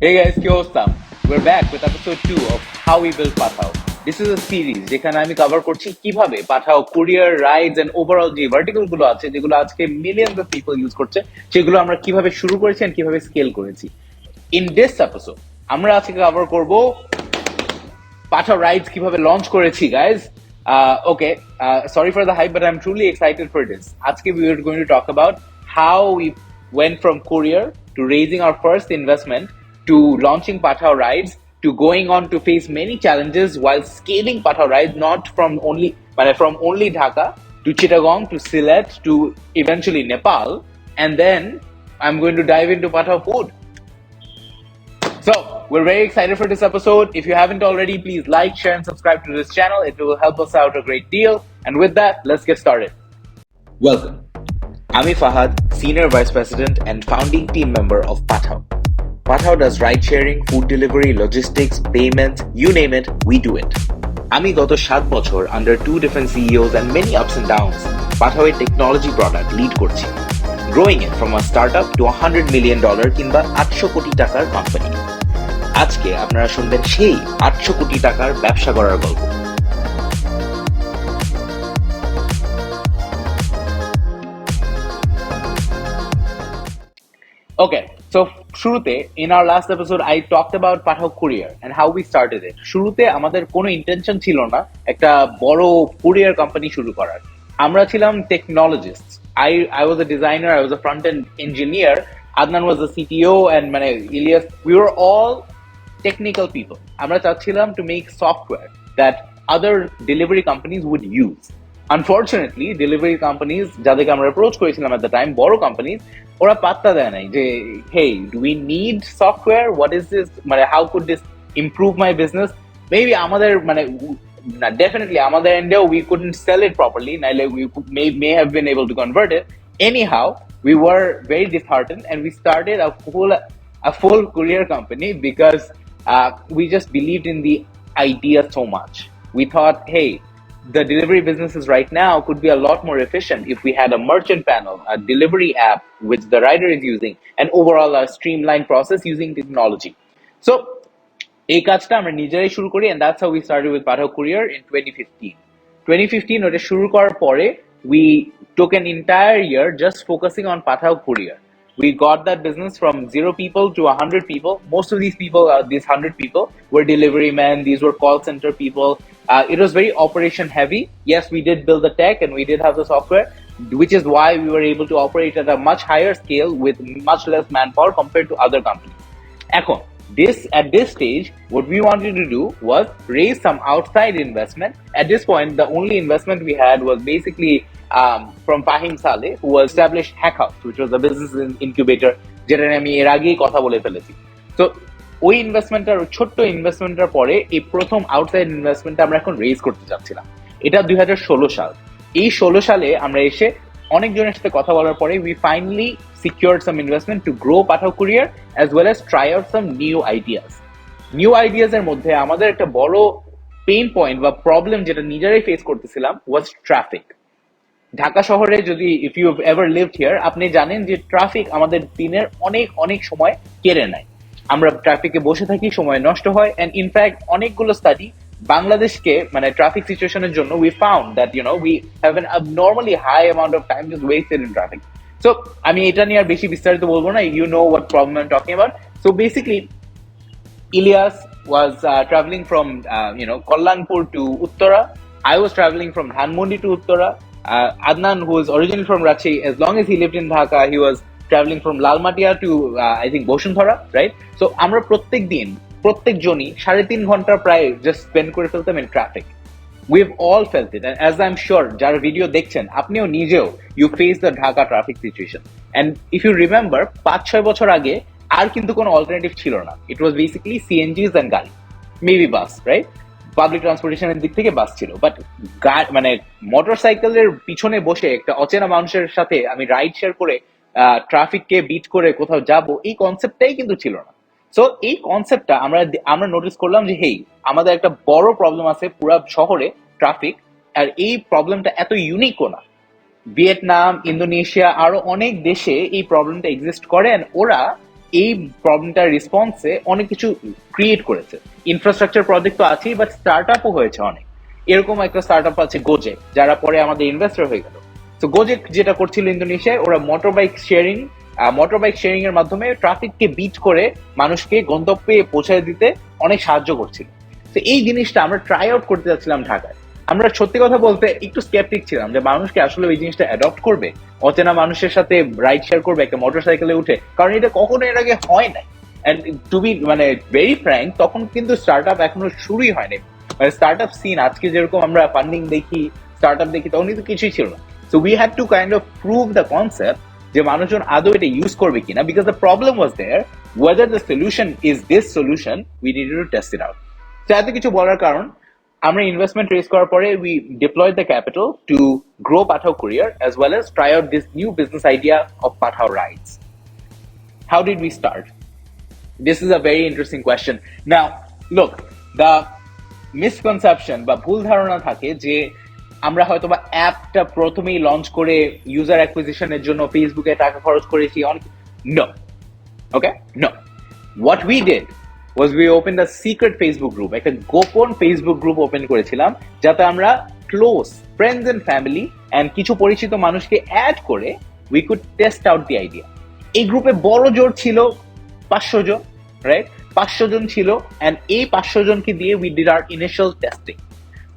Hey guys, কি অবস্থা? We're back with episode 2 of How We Built Pathao. This is a series যেখানে আমি cover করছি কিভাবে পাঠাও কুরিয়ার রাইডস এন্ড ওভারঅল যে ভার্টিক্যাল গুলো আছে যেগুলো আজকে মিলিয়নস অফ পিপল ইউজ করছে সেগুলো আমরা কিভাবে শুরু করেছি এন্ড কিভাবে স্কেল করেছি। ইন দিস এপিসোড আমরা আজকে কভার করব পাঠাও রাইডস কিভাবে লঞ্চ করেছি guys. Okay, sorry for the hype, but I'm truly excited for this. আজকে we are going to talk about how we went from courier to raising our first investment to launching Pathao Rides to going on to face many challenges while scaling Pathao Rides, not from only Dhaka to Chittagong to Sylhet to eventually Nepal, and then I'm going to dive into Pathao food. So, we're very excited for this episode. If you haven't already, please like, share, and subscribe to this channel. It will help us out a great deal. And with that, let's get started. Welcome. I'm Fahad, Senior Vice President and founding team member of Pathao. Pathao does ride sharing, food delivery, logistics, payments, you name it, we do it. আমি গত 7 বছর under 2 different CEOs and many ups and downs Pathao এর technology product lead করছি, growing it from a startup to $100 million কিংবা 800 কোটি টাকার company. আজকে আপনারা শুনবেন সেই 800 কোটি টাকার ব্যবসা করার গল্প। Okay, so শুরুতে in our last episode I talked about Pathao Courier and how we started it. শুরুতে আমাদের কোনো ইন্টেনশন ছিল না একটা বড় কুরিয়ার কোম্পানি শুরু করার। আমরা ছিলাম technologist. I was a designer, I was a front end engineer, Adnan was the CTO, and মানে Ilyas, we were all technical people. আমরা চাচ্ছিলাম to make software that other delivery companies would use. Unfortunately, delivery companies যাদেরকে আমরা approach করেছিলাম at the time, বড় companies, ওরা পাত্তা দেয় নাই যে hey, do we need software? What is this? মানে how could this improve my business? Maybe আমাদের মানে definitely আমাদের এন্ডেও we couldn't sell it properly, নাইলে we may have been able to convert it. Anyhow, we were very disheartened and we started a full courier company because we just believed in the idea so much. We thought, hey, the delivery businesses right now could be a lot more efficient if we had a merchant panel, a delivery app which the rider is using, and overall a streamlined process using technology. So, এই কাজটা আমরা নিজেরাই শুরু করি, and that's how we started with Pathao Courier in 2015. 2015 ওটা শুরু করার পরে we took an entire year just focusing on Pathao Courier. We got that business from 0 people to 100 people. Most of these people, these 100 people, were delivery men. These were call center people. It was very operation heavy. Yes, we did build the tech and we did have the software, which is why we were able to operate at a much higher scale with much less manpower compared to other companies. এখন, at this stage, what we wanted to do was raise some outside investment. At this point, the only investment we had was basically from Fahim Saleh, who was established Hack House, which was a business incubator যেটা আমি এর আগেই কথা বলে ফেলেছি। তো ওই ইনভেস্টমেন্টটার ছোট্ট ইনভেস্টমেন্টটার পরে এই প্রথম আউটসাইড ইনভেস্টমেন্টটা আমরা এখন রেজ করতে চাচ্ছিলাম। এটা 2016 সাল। এই 16 সালে আমরা এসে অনেকজনের সাথে কথা বলার পরে we finally secured some investment to grow Pathao Courier as well as try out some new ideas. New ideas এর মধ্যে আমাদের একটা বড় পেইন পয়েন্ট বা প্রবলেম যেটা নিজেরাই ফেস করতেছিলাম was traffic. ঢাকা শহরে যদি if you have ever lived here, আপনি জানেন যে ট্রাফিক আমাদের দিনের অনেক সময় কেড়ে নেয়। আমরা ট্রাফিকে বসে থাকি, সময় নষ্ট হয়, and in fact অনেকগুলো স্টাডি বাংলাদেশকে মানে ট্রাফিক সিচুয়েশনের জন্য we found that we have an abnormally high amount of time just wasted in traffic. So আমি এটা নিয়ে আর বেশি বিস্তারিত বলবো না, you know what problem I'm talking about. So basically Ilyas was traveling from Kollanpur to Uttara. I was traveling from Dhanmondi to Uttara. Adnan, who is originally from Ranchi, as long as he lived in Dhaka, he was traveling from Lalmatia to I think Bosundhara, right? So আমরা প্রত্যেক জনই 3.5 ঘন্টা প্রায় just spend করে ফেলতাম in traffic. We've all felt it, and as I'm sure যারা video দেখছেন আপনিও নিজেও you face the Dhaka traffic situation. And if you remember 5-6 বছর আগে আর কিন্তু কোনো অল্টারনেটিভ ছিল না। It was basically CNGs and গাড়ি, maybe bus, right? পাবলিক ট্রান্সপোর্টেশনের দিক থেকে বাস ছিল, বাট মানে মোটরসাইকেলের পিছনে বসে একটা অচেনা মানুষের সাথে আমি রাইড শেয়ার করে ট্রাফিককে বিট করে কোথাও যাব, এই কনসেপ্টটাই কিন্তু ছিল না। সো এই কনসেপ্টটা আমরা নোটিস করলাম যে হেই, আমাদের একটা বড় প্রবলেম আছে পুরো শহরে ট্রাফিক, আর এই প্রবলেমটা এত ইউনিকও না। ভিয়েতনাম, ইন্দোনেশিয়া আরো অনেক দেশে এই প্রবলেমটা এক্সিস্ট করে, ওরা এই প্রবলেমটার রেসপন্সে অনেক কিছু ক্রিয়েট করেছে। ইনফ্রাস্ট্রাকচার প্রজেক্ট তো আছেই, বাট স্টার্ট আপও হয়েছে অনেক। এরকম একটা স্টার্ট আপ আছে গোজেক, যারা পরে আমাদের ইনভেস্টর হয়ে গেল। তো গোজেক যেটা করছিল ইন্দোনেশিয়ায়, ওরা মোটর বাইক শেয়ারিং এর মাধ্যমে ট্রাফিককে বিট করে মানুষকে গন্তব্যে পৌঁছায় দিতে অনেক সাহায্য করছিল। তো এই জিনিসটা আমরা ট্রাই আউট করতে যাচ্ছিলাম ঢাকায়। আমরা সত্যি কথা বলতে একটু স্কেপটিক ছিলাম যে মানুষকে আসলে ওই জিনিসটা অ্যাডপ্ট করবে, অচেনা মানুষের সাথে রাইড শেয়ার করবে একটা মোটর সাইকেলে উঠে, কারণ এটা কখনো এর আগে হয় নাই। এন্ড টু বি মানে ভেরি ফ্র্যাঙ্ক, তখন কিন্তু স্টার্ট আপ এখনো শুরুই হয়নি। মানে স্টার্ট আপ সিন আজকে যেরকম আমরা ফান্ডিং দেখি, স্টার্ট আপ দেখি, তখন কিন্তু কিছুই ছিল না। So we had to kind of prove the concept যে মানুষজন আদৌ এটা ইউজ করবে কিনা, because the problem was there, whether the solution is this solution, we needed to test it out. তো এত কিছু বলার কারণ, আমরা ইনভেস্টমেন্ট রেজ করার পরে we diploid the capital to grow Pathao courier as well as try out this new business idea of Pathao Rides. How did we start? This is a very interesting question. Now, look, the misconception বা ভুল ধারণা থাকে যে আমরা হয়তো বা অ্যাপটা প্রথমেই লঞ্চ করে ইউজার অ্যাকুইজিশনের জন্য ফেসবুকে টাকা খরচ করেছি অনেক। No, okay, no. What we did was we opened a secret Facebook group, একটা গোপন ফেসবুক গ্রুপ ওপেন করেছিলাম, যাতে আমরা close friends and family and কিছু পরিচিত মানুষকে অ্যাড করে we could test out the idea. এই গ্রুপে বড় জোর ছিল 500 জন, রাইট? 500 জন ছিল, এন্ড এই 500 জনকে দিয়ে we did our initial testing.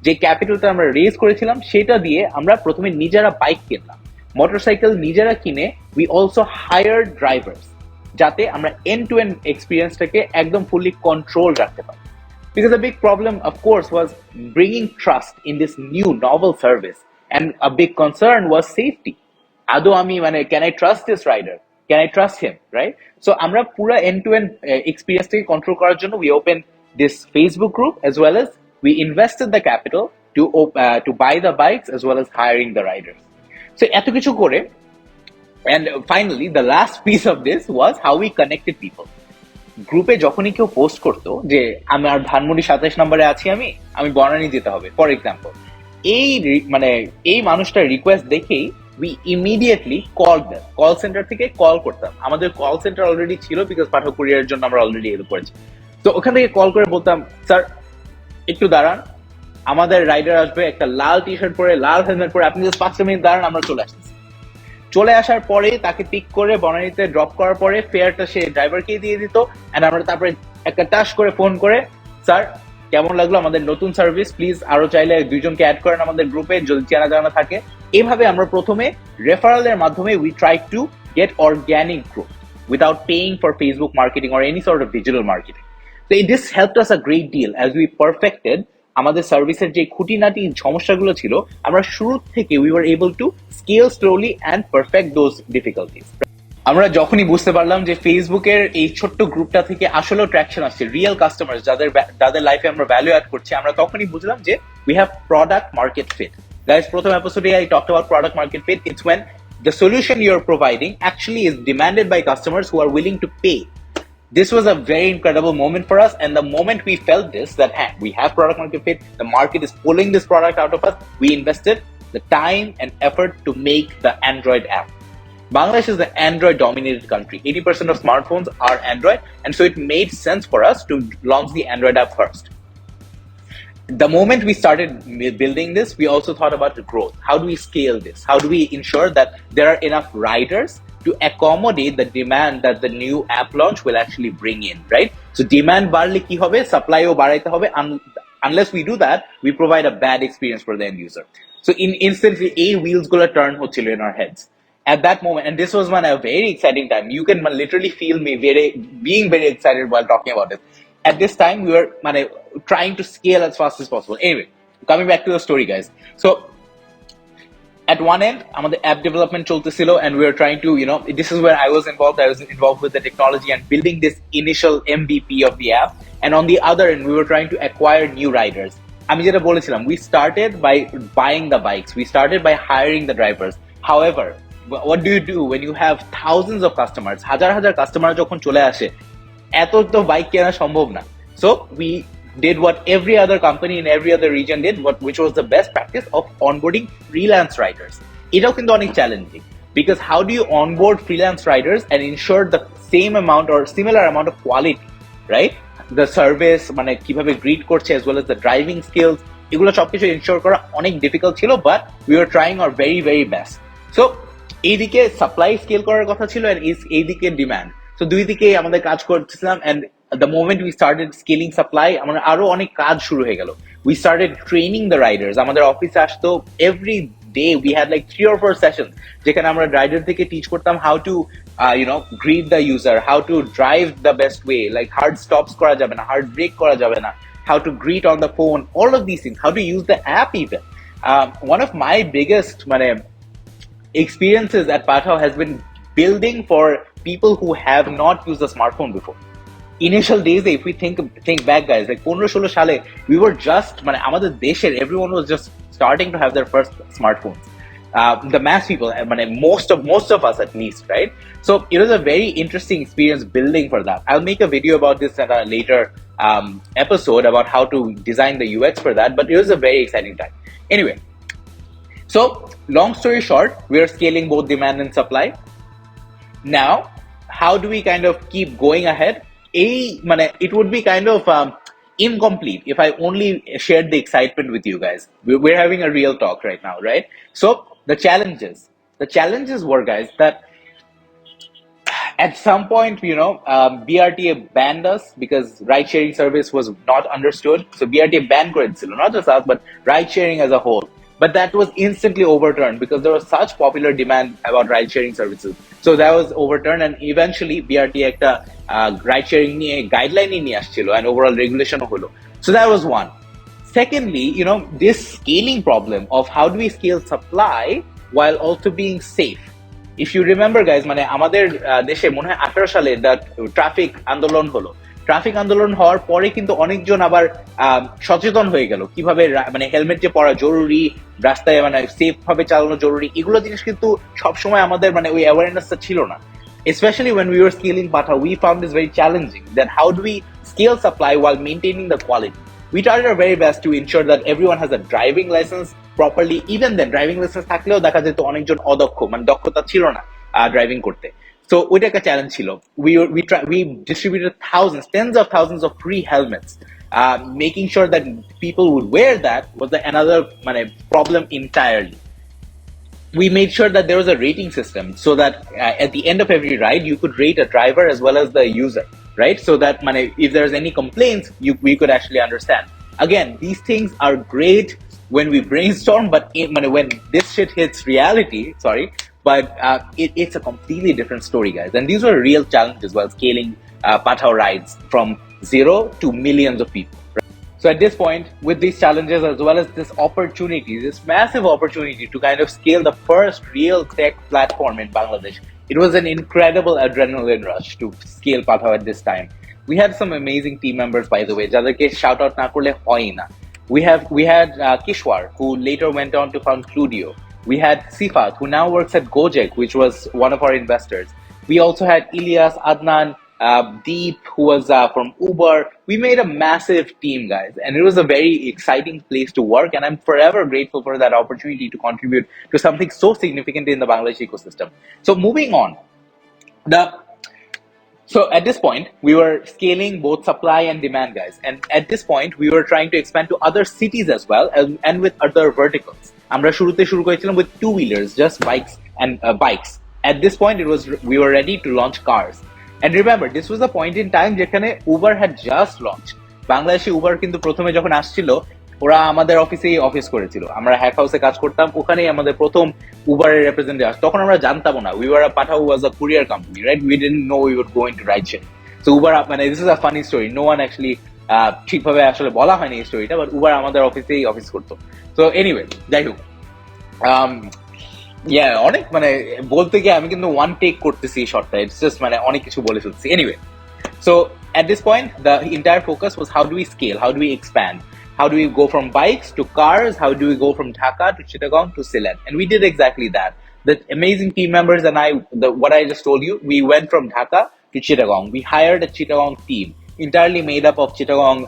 যে ক্যাপিটালটা আমরা রেজ করেছিলাম সেটা দিয়ে আমরা প্রথমে নিজেরা বাইক কিনলাম, মোটরসাইকেল নিজেরা কিনে উই অলসো হায়ার্ড ড্রাইভার্স, যাতে আমরা এন্ড টু এন্ড এক্সপিরিয়েন্সটাকে একদম ফুললি কন্ট্রোল রাখতে পারি। Because the big problem, of course, was bringing trust in this new novel service, and a big concern was safety. Ado ami mane, can I trust this rider? Can I trust him? Right? So আমরা পুরা end to end experience টাকে control করার জন্য we opened this Facebook group, as well as we invested the capital to buy the bikes as well as hiring the riders. So এত কিছু করে, and finally the last piece of this was how we connected people. গ্রুপে যখনই কেউ post করতো যে আমার ধানমন্ডি 27 নম্বরে আছি, আমি বনানী যেতে হবে ফর এক্সাম্পল, এই মানুষটার রিকোয়েস্ট দেখেই উই ইমিডিয়েটলি কল সেন্টার থেকে কল করতাম। আমাদের কল সেন্টার অলরেডি ছিল, বিকজ পাঠক কুরিয়ারের জন্য আমরা অলরেডি হেল্প করেছি। তো ওখান থেকে কল করে বলতাম, স্যার একটু দাঁড়ান, আমাদের রাইডার আসবে একটা লাল টি শার্ট পরে, লাল হেলমেট পরে, আপনি জাস্ট 5 মিনিট দাঁড়ান, আমরা চলে আসতেছি। চলে আসার পরে তাকে পিক করে বনানীতে ড্রপ করার পরে ফেয়ারটা সে ড্রাইভারকে দিয়ে দিত, এন্ড আমরা তারপরে একটা টাস করে ফোন করে, স্যার কেমন লাগলো আমাদের নতুন সার্ভিস, প্লিজ আরো চাইলে 2 জনকে অ্যাড করেন আমাদের গ্রুপে যদি চেনা জানা থাকে। এভাবে আমরা প্রথমে রেফারেলের মাধ্যমে we try to get organic growth without paying for Facebook marketing or any sort of digital marketing. So this helped us a great deal as we perfected আমাদের সার্ভিসের যে খুঁটিনাটি সমস্যাগুলো ছিল, আমরা শুরু থেকে we were able to scale slowly and perfect those difficulties. আমরা যখনই বুঝতে পারলাম যে ফেসবুকের এই ছোট্ট গ্রুপটা থেকে আসলে ট্র্যাকশন আসছে, রিয়েল কাস্টমার যাদের লাইফে আমরা ভ্যালু অ্যাড করছি, আমরা তখনই বুঝলাম যে we have product market fit. Guys, প্রথম এপিসোডে I talked about product market fit. It's when the solution you're providing actually is demanded by customers who are willing to pay. This was a very incredible moment for us, and the moment we felt this, that hey, we have product market fit, the market is pulling this product out of us, we invested the time and effort to make the Android app. Bangladesh is the Android dominated country. 80% of smartphones are Android, and so it made sense for us to launch the Android app first. The moment we started building this, we also thought about the growth. How do we scale this? How do we ensure that there are enough riders to accommodate the demand that the new app launch will actually bring in, right? So demand barle ki hobe, supply o baraite hobe. Unless we do that, we provide a bad experience for the end user. So instantly wheels gula turn hochilo in our heads at that moment, and this was a very exciting time. You can literally feel me being very excited while talking about it. At this time we were trying to scale as fast as possible. Anyway, coming back to the story, guys. So at one end, আমাদের app development চলতেছিল, and we were trying to, this is where I was involved with the technology and building this initial MVP of the app. And on the other end, we were trying to acquire new riders. আমি যেটা বলেছিলাম, we started by buying the bikes. We started by hiring the drivers. However, what do you do when you have thousands of customers? হাজার customer যখন চলে আসে, এত তো bike কেনা সম্ভব না। So we did what every other company in every other region did, which was the best practice of onboarding freelance riders. এটাও কিন্তু অনেক challenging, Because how do you onboard freelance riders and ensure the same amount or similar amount of quality, right? The service মানে কিভাবে grid করছে as well as the driving skills, এগুলো সবকিছু ensure করা অনেক ডিফিকাল্ট ছিল, but we are trying hour very very best. So এইদিকে supply scale করার কথা ছিল and এইদিকে ডিমান্ড, সো দুই দিকেই আমাদের কাজ করতেছিলাম। and the moment we started scaling supply, আমরা আরো অনেক কাজ শুরু হয়ে গেল। we started training the riders, আমাদের অফিসে আসতো every day we had like 3 or 4 sessions যেখানে আমরা রাইডারদেরকে টিচ করতাম how to greet the user, how to drive the best way, like hard stops করা যাবে না, hard brake করা যাবে না, how to greet on the phone, all of these things, how to use the app even. One of my biggest experiences at Pathao has been building for people who have not used a smartphone before. Initial days, if we think back, guys, like 15-16 সালে we were just আমাদের দেশের everyone was just starting to have their first smartphones. The mass people, most of us at least, right? So it was a very interesting experience building for that. I'll make a video about this at a later episode about how to design the UX for that, but it was a very exciting time. Anyway, so long story short, we are scaling both demand and supply. Now, how do we kind of keep going ahead? It would be kind of incomplete if I only shared the excitement with you guys. We're having a real talk right now, right? So the challenges were, guys, that at some point, BRTA banned us because ride sharing service was not understood. So BRTA banned করেছিল, not just us, but ride sharing as a whole. But that was instantly overturned because there was such popular demand about ride sharing services. So that was overturned, and eventually BRTA একটা ride sharing নিয়ে guideline নিয়ে আসছিল and overall regulation হলো. So that was one. Secondly, this scaling problem of how do we scale supply while also being safe. If you remember, guys, আমাদের দেশে মনে হয় 18 সালে ট্রাফিক আন্দোলন হলো। ট্রাফিক আন্দোলন হওয়ার পরে কিন্তু অনেকজন আবার সচেতন হয়ে গেল কিভাবে হেলমেট যে পরা জরুরি, রাস্তায় সেফ ভাবে চালানো জরুরি, এগুলো জিনিস কিন্তু সবসময় আমাদের ওই অ্যাওয়ারনেসটা ছিল না। Especially when we were scaling Pathao, we found this very challenging. Then how do we scale supply while maintaining the quality? We tried our very best to ensure that everyone has a driving license properly. Even then, driving license থাকলেও দেখা যেত অনেকজন অদক্ষ, দক্ষতা ছিল না driving করতে। So ওইটা একটা চ্যালেঞ্জ ছিল। We distributed tens of thousands of free helmets. Making sure that people would wear that was another problem entirely. We made sure that there was a rating system so that at the end of every ride, you could rate a driver as well as the user, right? So that if there's any complaints, we could actually understand. Again, these things are great when we brainstorm, but when this shit hits reality, but it's a completely different story, guys. And these were real challenges while scaling Pathao Rides from 0 to millions of people. So at this point, with these challenges as well as this opportunity, this massive opportunity to kind of scale the first real tech platform in Bangladesh, it was an incredible adrenaline rush to scale Pathao at this time. We had some amazing team members, by the way. যাদেরকে shout out না করলে হয় না. We had Kishwar, who later went on to found Cludio. We had Sifat, who now works at Gojek, which was one of our investors. We also had Ilyas, Adnan, Deep, who was from Uber. We made a massive team, guys, and it was a very exciting place to work, and I'm forever grateful for that opportunity to contribute to something so significant in the Bangladesh ecosystem. So moving on, so at this point, we were scaling both supply and demand, guys, and at this point, we were trying to expand to other cities as well, and with other verticals. আমরা শুরুতে শুরু করেছিলাম with two-wheelers, just bikes and bikes. At this point, we were ready to launch cars. And remember, this was a point in time যেখানে Uber had just launched. বাংলাদেশে Uber কিন্তু প্রথমে যখন আসছিল, ওরা আমাদের অফিস করেছিল। আমরা হ্যাক হাউসে কাজ করতাম, ওখানেই আমাদের প্রথম উবারের রিপ্রেজেন্টেটিভ আসে। তখন আমরা জানতাম না, Pathao was a courier company, right? We didn't know we would go into ride sharing. So Uber, this is a funny story. No one actually ঠিকভাবে আসলে বলা হয়নি এই স্টোরিটা, বাট Uber আমাদের অফিস করতো। So anyway, যাই হোক, অনেক বলতে গিয়ে আমি কিন্তু ওয়ান টেক করতেছি শর্টটা, ইটস জাস্ট অনেক কিছু বলে ফেলছি। Anyway, so at this point the entire focus was how do we scale, how do we expand, how do we go from bikes to cars, how do we go from Dhaka to Chittagong to Sylhet, and we did exactly that. The amazing team members and what I just told you, we went from Dhaka to Chittagong. We hired a Chittagong team. entirely made up of Chittagong,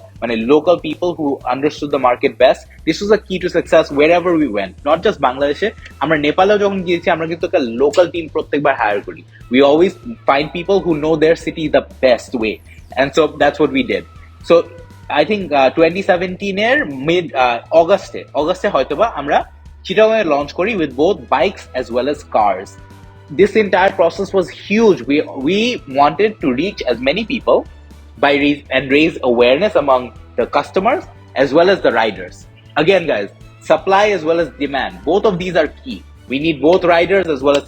local people who understood the market best. This was a key to success wherever we went, not just Bangladesh. আমরা নেপালেও যখন গিয়েছি আমরা কিন্তু একটা local team প্রত্যেকবার higher করি. We always find people who know their city the best way, and so that's what we did. So I think 2017 এর mid August হয়তোবা আমরা Chittagong launch kori with both bikes as well as cars. This entire process was huge. We wanted to reach as many people and raise awareness among the customers as well as the riders. Again, guys, supply as well as demand. Both of these are key. We need both riders as well as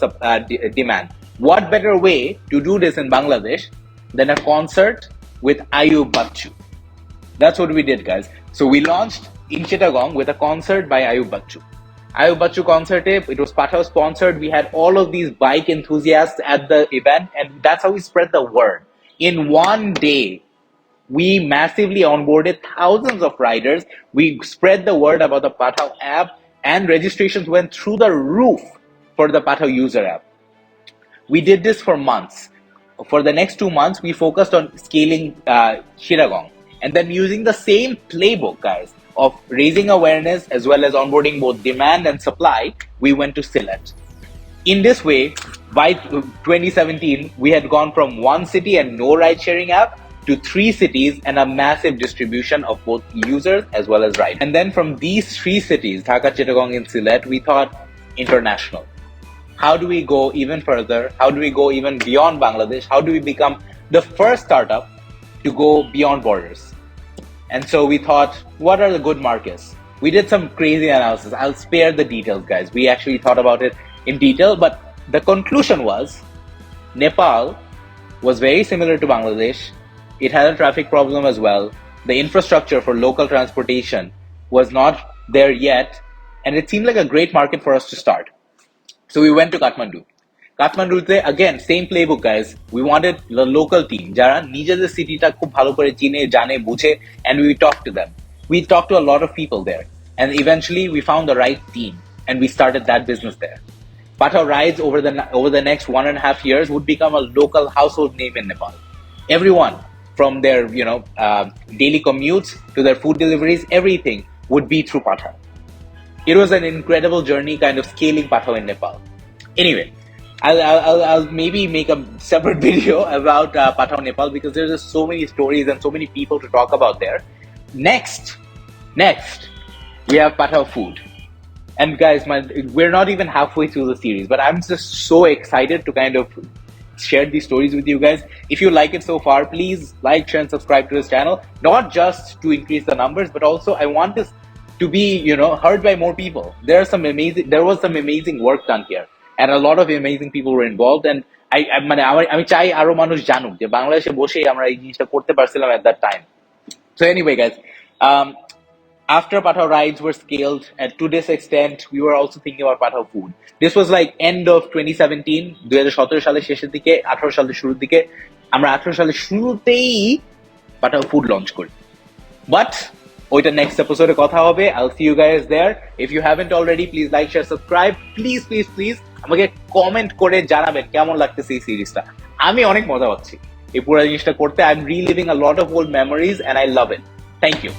demand. What better way to do this in Bangladesh than a concert with EP02? That's what we did, guys. So we launched in Chittagong with a concert by EP02. EP02 concert, it was Pathao sponsored. We had all of these bike enthusiasts at the event, and that's how we spread the word. In one day, we massively onboarded thousands of riders. We spread the word about the Pathao app, and registrations went through the roof for the Pathao user app. We did this for months. For the next 2 months, we focused on scaling Chittagong, and then using the same playbook, guys, of raising awareness as well as onboarding both demand and supply, we went to Sylhet. In this way, by 2017, we had gone from one city and no ride-sharing app to 3 cities and a massive distribution of both users as well as riders. And then from these 3 cities, Dhaka, Chittagong, and Sylhet, we thought international. How do we go even further? How do we go even beyond Bangladesh? How do we become the first startup to go beyond borders? And so we thought, what are the good markets? We did some crazy analysis. I'll spare the details, guys. We actually thought about it in detail, but the conclusion was Nepal was very similar to Bangladesh. It had a traffic problem as well. The infrastructure for local transportation was not there yet, and it seemed like a great market for us to start. So we went to Kathmandu. Kathmandu, again, same playbook, guys. We wanted the local team, jara nijeder city ta khub bhalo kore chine, jane, bujhe, and we talked to them. We talked to a lot of people there, and eventually we found the right team, and we started that business there. Pathao Rides over the next 1.5 years would become a local household name in Nepal. Everyone, from their daily commutes to their food deliveries, everything would be through Pathao. It was an incredible journey, kind of scaling Pathao in Nepal. Anyway, I'll maybe make a separate video about Pathao Nepal, because there's just so many stories and so many people to talk about there. Next, we have Pathao Food. And guys, we're not even halfway through the series, but I'm just so excited to kind of share these stories with you guys. If you like it so far, please like, share, and subscribe to this channel. Not just to increase the numbers, but also I want this to be, heard by more people. There was some amazing work done here, and a lot of amazing people were involved. And আমি চাই আরো মানুষ জানুক যে বাংলাদেশে বসেই আমরা এই জিনিসটা করতে পারছিলাম at that time. So anyway, guys, after Pathao Rides were scaled, and to this extent, we were also thinking about Pathao Food. This was like end of 2017, 2017 সালের শেষের দিকে, 18 সালের শুরুর দিকে. আমরা 18 সালের শুরুতেই Pathao Food launch করি. But ওইটা next episode কথা হবে. I'll see you guys there. If you haven't already, please like, share, subscribe. Please আমাকে কমেন্ট করে জানাবেন কেমন লাগতেছে এই সিরিজটা. আমি অনেক মজা পাচ্ছি এই পুরো জিনিসটা করতে. I'm reliving a lot of old memories and I love it. Thank you.